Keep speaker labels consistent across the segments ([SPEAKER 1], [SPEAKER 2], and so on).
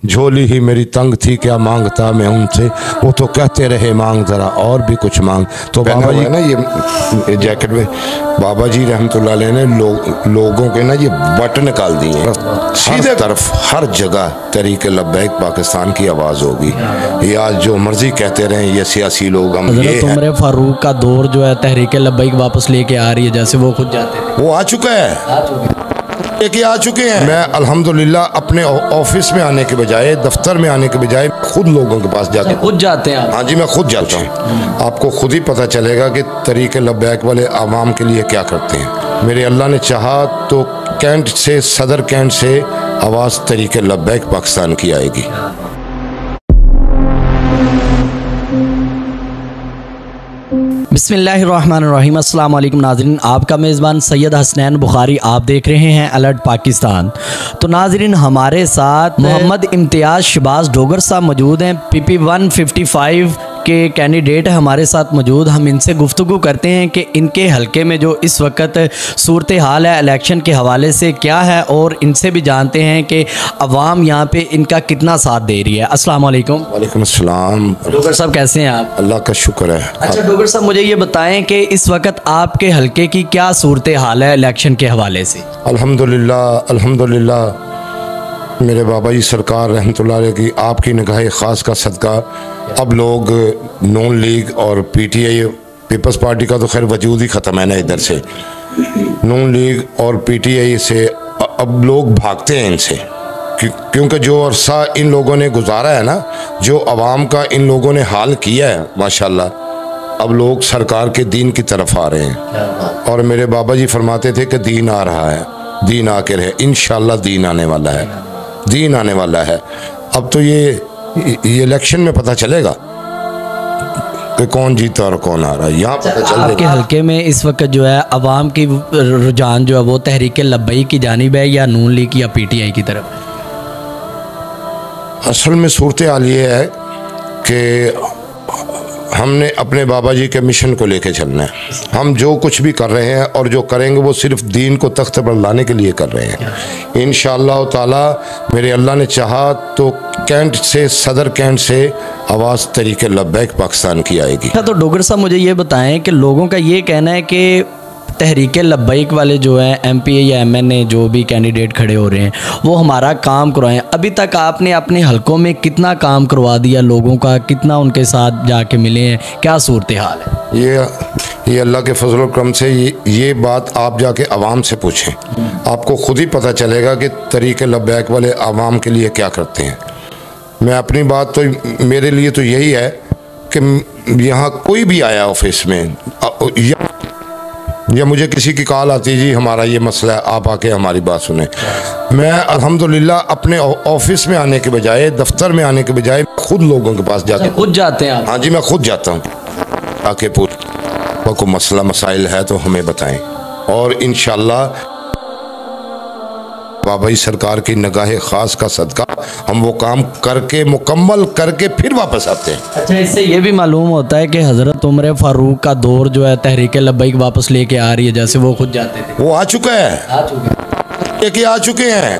[SPEAKER 1] झोली ही मेरी तंग थी क्या मांगता मैं उनसे, वो तो कहते रहे मांग जरा और भी कुछ मांग। तो बाबा जी ना ये जैकेट में बाबा जी रहमतुल्लाह अलैह ने लोगों के ना ये बटन निकाल दिए हैं, सीधे तरफ हर जगह तहरीक लब्बैक पाकिस्तान की आवाज़ होगी। ये आज जो मर्जी कहते रहे ये सियासी लोग, हम ये
[SPEAKER 2] उमर फारूक का दौर जो है तहरीक लब्बैक वापस लेके आ रही है, जैसे वो खुद जाते थे।
[SPEAKER 1] वो आ चुका है, लेके आ चुके हैं। मैं अल्हम्दुलिल्लाह अपने ऑफिस में आने के बजाय, दफ्तर में आने के बजाय खुद लोगों के पास जाते
[SPEAKER 2] खुद जाते हैं।
[SPEAKER 1] हाँ जी, मैं खुद जाता हूँ। आपको खुद ही पता चलेगा कि तहरीक लब्बैक वाले आवाम के लिए क्या करते हैं। मेरे अल्लाह ने चाहा तो कैंट से, सदर कैंट से आवाज़ तहरीक लब्बैक पाकिस्तान की आएगी।
[SPEAKER 2] बिस्मिल्लाहिर्रहमानिर्रहीम। अस्सलाम वालेकुम नाज़रीन, आपका मेज़बान सैयद हसनैन बुखारी, आप देख रहे हैं अलर्ट पाकिस्तान। तो नाज़रीन, हमारे साथ मोहम्मद इम्तियाज़ शहबाज डोगर साहब मौजूद हैं, PP 155 के कैंडिडेट हमारे साथ मौजूद। हम इनसे गुफ्तगू करते हैं कि इनके हलके में जो इस वक्त सूरत हाल है इलेक्शन के हवाले से क्या है, और इनसे भी जानते हैं कि अवाम यहाँ पे इनका कितना साथ दे रही है। अस्सलाम वालेकुम।
[SPEAKER 1] वालेकुम अस्सलाम।
[SPEAKER 2] डोगर साहब कैसे हैं आप?
[SPEAKER 1] अल्लाह का शुक्र है।
[SPEAKER 2] अच्छा डोगर साहब, मुझे ये बताएं कि इस वक्त आपके हलके की क्या सूरत हाल है इलेक्शन के हवाले से?
[SPEAKER 1] अल्हम्दुलिल्लाह अल्हम्दुलिल्लाह, मेरे बाबा जी सरकार रहमतुल्लाह अलैह की आपकी निगाह ख़ास का सदका अब लोग नून लीग और PTI पीपल्स पार्टी का तो खैर वजूद ही ख़त्म है ना इधर से, नून लीग और PTI से अब लोग भागते हैं इनसे, क्योंकि जो अरसा इन लोगों ने गुजारा है ना, जो आवाम का इन लोगों ने हाल किया है माशाल्लाह, अब लोग सरकार के दीन की तरफ आ रहे हैं। और मेरे बाबा जी फरमाते थे कि दीन आ रहा है, दीन आके रहे, इंशाल्लाह दीन आने वाला है, दीन आने वाला है। अब तो ये इलेक्शन में पता चलेगा कि कौन जीता और कौन आ रहा है, यहाँ पता चल
[SPEAKER 2] आपके हलके में इस वक्त जो है अवाम की रुझान जो है वो तहरीक लब्बैक की जानिब है या नून लीग या PTI की तरफ?
[SPEAKER 1] असल में सूरत हाल ये है कि हमने अपने बाबा जी के मिशन को लेके चलना है। हम जो कुछ भी कर रहे हैं और जो करेंगे वो सिर्फ दीन को तख्त पर लाने के लिए कर रहे हैं। इंशाअल्लाह ताला मेरे अल्लाह ने चाहा तो कैंट से, सदर कैंट से आवाज़ तहरीक लब्बैक पाकिस्तान की आएगी।
[SPEAKER 2] अच्छा, तो डोगर साहब मुझे ये बताएं कि लोगों का ये कहना है कि तहरीक लब्बैक वाले जो हैं MP या MNA जो भी कैंडिडेट खड़े हो रहे हैं वो हमारा काम करवाएं। अभी तक आपने अपने हलकों में कितना काम करवा दिया लोगों का, कितना उनके साथ जाके मिले हैं, क्या सूरत हाल है?
[SPEAKER 1] ये अल्लाह के फजल करम से ये बात आप जाके आवाम से पूछें, आपको खुद ही पता चलेगा कि तहरीक लब्बैक वाले आवाम के लिए क्या करते हैं। मैं अपनी बात तो, मेरे लिए तो यही है कि यहाँ कोई भी आया ऑफिस में या मुझे किसी की कॉल आती है, जी हमारा ये मसला है, आप आके हमारी बात सुने, मैं अल्हम्दुलिल्लाह अपने ऑफिस में आने के बजाय, दफ्तर में आने के बजाय खुद लोगों के पास जाते।
[SPEAKER 2] खुद जाते हैं आप?
[SPEAKER 1] हाँ जी, मैं खुद जाता हूँ, आके पूछ कोई मसला मसाइल है तो हमें बताएं, और इंशाअल्लाह बाबा जी सरकार की निगाह ख़ास का सदका हम वो काम करके मुकम्मल करके फिर वापस आते हैं।
[SPEAKER 2] अच्छा, इससे ये भी मालूम होता है कि हज़रत उमर फारूक का दौर जो है तहरीक लब्बैक वापस लेके आ रही है, जैसे वो खुद जाते थे।
[SPEAKER 1] वो आ चुका है, लेके आ चुके हैं।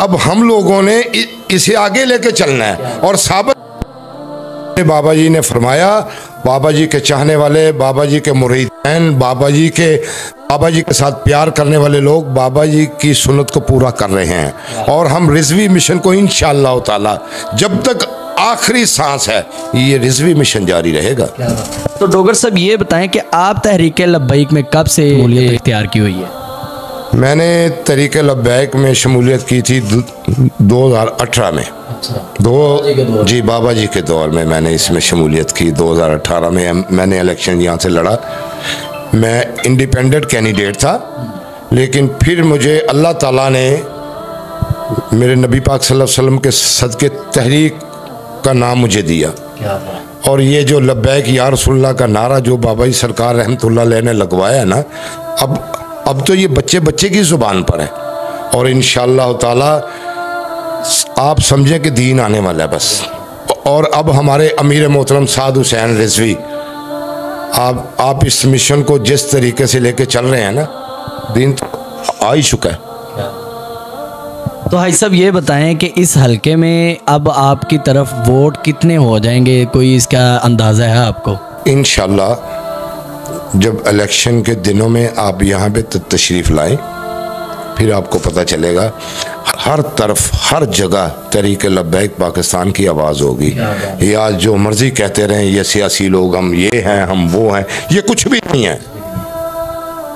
[SPEAKER 1] अब हम लोगों ने इसे आगे लेके चलना है। और साबित बाबा जी ने फरमाया, बाबा जी के चाहने वाले, बाबा जी के मुरीदैन, बाबा जी के साथ प्यार करने वाले लोग बाबा जी की सुन्नत को पूरा कर रहे हैं। और हम रिजवी मिशन को इंशाअल्लाह ताला जब तक आखिरी सांस है ये रिजवी मिशन जारी रहेगा।
[SPEAKER 2] तो डोगर साहब ये बताएं कि आप तहरीक लब्बैक में कब से शमूलियत इख्तियार की हुई है?
[SPEAKER 1] मैंने तहरीक लब्बैक में शमूलियत की थी 2018 में। जी बाबा जी के दौर में मैंने इसमें शमूलियत की। 2018 में मैंने इलेक्शन यहाँ से लड़ा। मैं इंडिपेंडेंट कैंडिडेट था, लेकिन फिर मुझे अल्लाह ताला ने मेरे नबी पाक सल्लल्लाहु अलैहि वसल्लम के सदके तहरीक का नाम मुझे दिया। और ये जो लब्बैक या रसूलुल्लाह का नारा जो बाबा जी सरकार रहमतुल्लाह अलैह ने लगवाया है ना, अब तो ये बच्चे बच्चे की ज़ुबान पर है। और इंशाअल्लाह ताला आप समझें कि दीन आने वाला है बस। और अब हमारे अमीर मोहतरम साद हुसैन रिजवी, आप इस मिशन को जिस तरीके से लेके चल रहे हैं ना, दीन तो आ ही चुका है।
[SPEAKER 2] तो भाई साहब ये बताएं कि इस हलके में अब आपकी तरफ वोट कितने हो जाएंगे, कोई इसका अंदाज़ा है आपको?
[SPEAKER 1] इंशाल्लाह जब इलेक्शन के दिनों में आप यहाँ पे तशरीफ़ लाएं, फिर आपको पता चलेगा। हर तरफ हर जगह तहरीक लब्बैक पाकिस्तान की आवाज़ होगी। ये आज जो मर्ज़ी कहते रहें ये सियासी लोग, हम ये हैं हम वो हैं, ये कुछ भी नहीं है।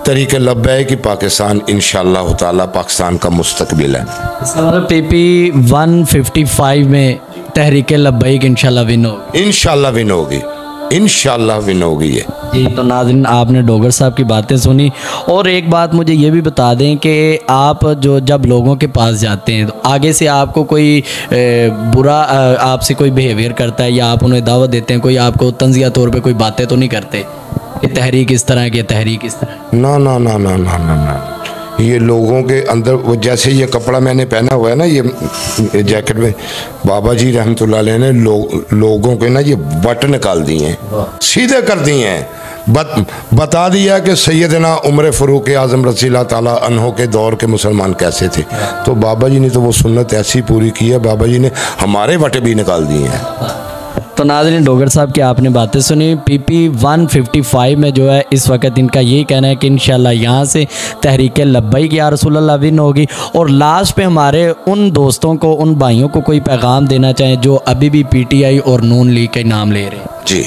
[SPEAKER 1] तहरीक लब्बैक की पाकिस्तान इंशाअल्लाह ताला पाकिस्तान का मुस्तकबिल है।
[SPEAKER 2] इसका मतलब PP 155 में तहरीक लब्बैक इंशाल्लाह विन होगी।
[SPEAKER 1] इंशाअल्लाह विन होगी, इंशाअल्लाह विन होगी ये।
[SPEAKER 2] जी तो नाज़रीन आपने डोगर साहब की बातें सुनी, और एक बात मुझे ये भी बता दें कि आप जो जब लोगों के पास जाते हैं तो आगे से आपको कोई बुरा आपसे कोई बिहेवियर करता है या आप उन्हें दावत देते हैं, कोई आपको तंज़िया तौर पे कोई बातें तो नहीं करते कि तहरीक इस तरह की, तहरीक इस तरह?
[SPEAKER 1] ना ना ना ना ना ना ना, ये लोगों के अंदर वो जैसे ये कपड़ा मैंने पहना हुआ है ना, ये जैकेट में बाबा जी रहमतुल्लाह अलैह ने लोगों के ना ये बट निकाल दिए हैं, सीधे कर दिए हैं। बता दिया कि सैयदना उमर फ़ारूक आज़म रज़ियल्लाहु ताला अन्हो के दौर के मुसलमान कैसे थे। तो बाबा जी ने तो वो सुन्नत ऐसी पूरी की है, बाबा जी ने हमारे बटे भी निकाल दिए हैं।
[SPEAKER 2] तो नाज़रीन डोगर साहब की आपने बातें सुनी। PP 155 में जो है इस वक्त इनका यही कहना है कि इंशाल्लाह यहाँ से तहरीक लब्बैक या रसूलल्लाह विन होगी। और लास्ट पे हमारे उन दोस्तों को, उन भाइयों को कोई पैगाम देना चाहें जो अभी भी PTI और नून लीग के नाम ले रहे हैं?
[SPEAKER 1] जी,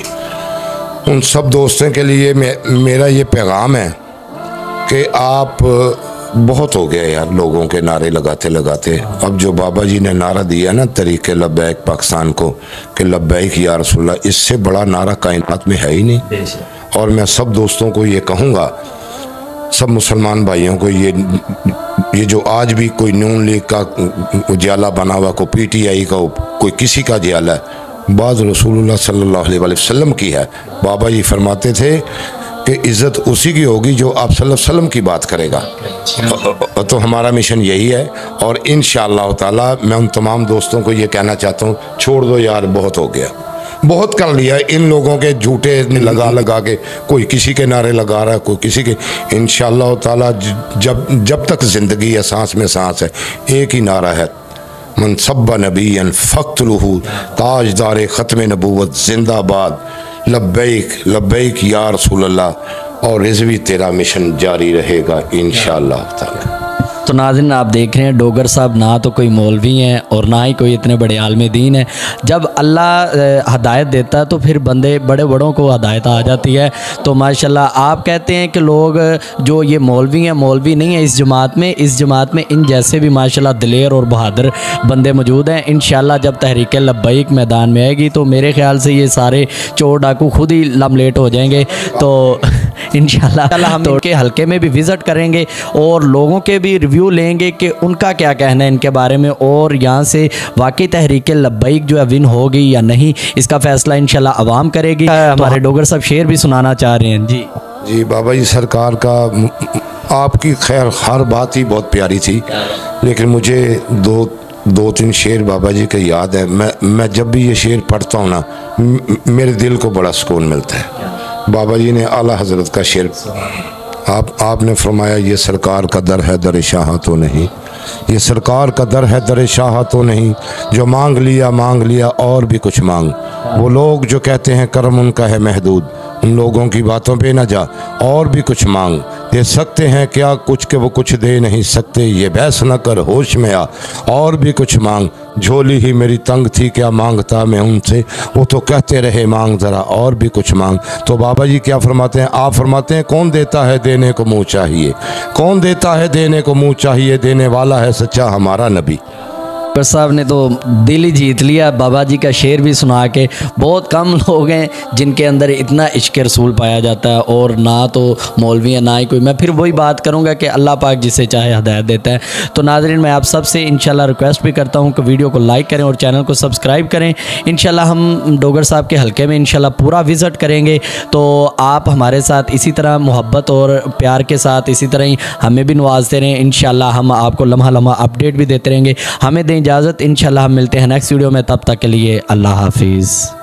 [SPEAKER 1] उन सब दोस्तों के लिए मेरा ये पैगाम है कि आप बहुत हो गया यार लोगों के नारे लगाते लगाते। अब जो बाबा जी ने नारा दिया ना तहरीक लब्बैक पाकिस्तान को कि लब्बैक या रसूलल्लाह, इससे बड़ा नारा कायनात में है ही नहीं। और मैं सब दोस्तों को ये कहूँगा, सब मुसलमान भाइयों को, ये जो आज भी कोई नून लीग का उजाला बना हुआ, कोई PTI का, कोई किसी का उजाला है, बात रसूलुल्लाह सल्लल्लाहु अलैहि वसल्लम की है। बाबा जी फरमाते थे कि इज़्ज़त उसी की होगी जो आप सल्लल्लाहु अलैहि वसल्लम की बात करेगा। तो हमारा मिशन यही है। और इंशाअल्लाह ताला मैं उन तमाम दोस्तों को ये कहना चाहता हूँ, छोड़ दो यार, बहुत हो गया, बहुत कर लिया। इन लोगों के झूठे लगा के कोई किसी के नारे लगा रहा है, कोई किसी के। इंशाअल्लाह ताला जब तक ज़िंदगी है, सांस में सांस है, एक ही नारा है, मन सब्बा नबीयन फ़क़्तुलहू ताजदार ख़त्म नबूवत जिंदाबाद, लब्बैक लब्बैक या रसूलल्लाह। और रिज़वी तेरा मिशन जारी रहेगा इंशाअल्लाह ताला।
[SPEAKER 2] तो नाज़रीन आप देख रहे हैं डोगर साहब ना तो कोई मौलवी हैं और ना ही कोई इतने बड़े आलिम दीन है। जब अल्लाह हदायत देता है तो फिर बंदे बड़े बड़ों को हदायत आ जाती है। तो माशाल्लाह आप कहते हैं कि लोग जो ये मौलवी हैं, मौलवी नहीं है इस जमात में, इस जमात में इन जैसे भी माशाल्लाह दिलेर और बहादुर बंदे मौजूद हैं। इंशाल्लाह जब तहरीक लब्बैक मैदान में आएगी तो मेरे ख्याल से ये सारे चोर डाकू खुद ही लमलेट हो जाएंगे। तो इंशाल्लाह हम इनके हलके में भी विज़िट करेंगे और लोगों के भी रिव्यू लेंगे कि उनका क्या कहना है इनके बारे में, और यहाँ से वाकई तहरीक लब्बैक जो है विन होगी या नहीं, इसका फ़ैसला इंशाल्लाह अवाम करेगी। हमारे डोगर साहब शेर भी सुनाना चाह रहे हैं। जी
[SPEAKER 1] जी, बाबा जी सरकार का, आपकी खैर हर बात ही बहुत प्यारी थी, लेकिन मुझे दो तीन शेर बाबा जी के याद है। मैं जब भी ये शेर पढ़ता हूँ ना, मेरे दिल को बड़ा सुकून मिलता है। बाबा जी ने आला हज़रत का शेर, आपने फरमाया, ये सरकार का दर है दर शाह तो नहीं, ये सरकार का दर है दर शाह तो नहीं, जो मांग लिया और भी कुछ मांग। वो लोग जो कहते हैं करम उनका है महदूद, उन लोगों की बातों पे ना जा, और भी कुछ मांग। दे सकते हैं क्या कुछ के वो कुछ दे नहीं सकते, ये बहस न कर होश में आ, और भी कुछ मांग। झोली ही मेरी तंग थी क्या मांगता मैं उनसे, वो तो कहते रहे मांग ज़रा और भी कुछ मांग। तो बाबा जी क्या फरमाते हैं? आप फरमाते हैं कौन देता है देने को मुँह चाहिए, कौन देता है देने को मुँह चाहिए, देने वाला है सच्चा हमारा नबी।
[SPEAKER 2] डॉक्टर साहब ने तो दिल ही जीत लिया बाबा जी का शेर भी सुना के। बहुत कम लोग हैं जिनके अंदर इतना इश्क रसूल पाया जाता है, और ना तो मौलवी है ना ही कोई। मैं फिर वही बात करूंगा कि अल्लाह पाक जिसे चाहे हदायत देता है। तो नाज़रीन मैं आप सबसे इंशाल्लाह रिक्वेस्ट भी करता हूं कि वीडियो को लाइक करें और चैनल को सब्सक्राइब करें। इंशाल्लाह हम डोगर साहब के हलके में इंशाल्लाह पूरा विज़िट करेंगे, तो आप हमारे साथ इसी तरह मोहब्बत और प्यार के साथ इसी तरह ही हमें भी नवाजते रहें। इंशाल्लाह हम आपको लम्हा लम्हा अपडेट भी देते रहेंगे। हमें दें इजाज़त, इंशाल्लाह हम मिलते हैं नेक्स्ट वीडियो में। तब तक के लिए अल्लाह हाफिज़।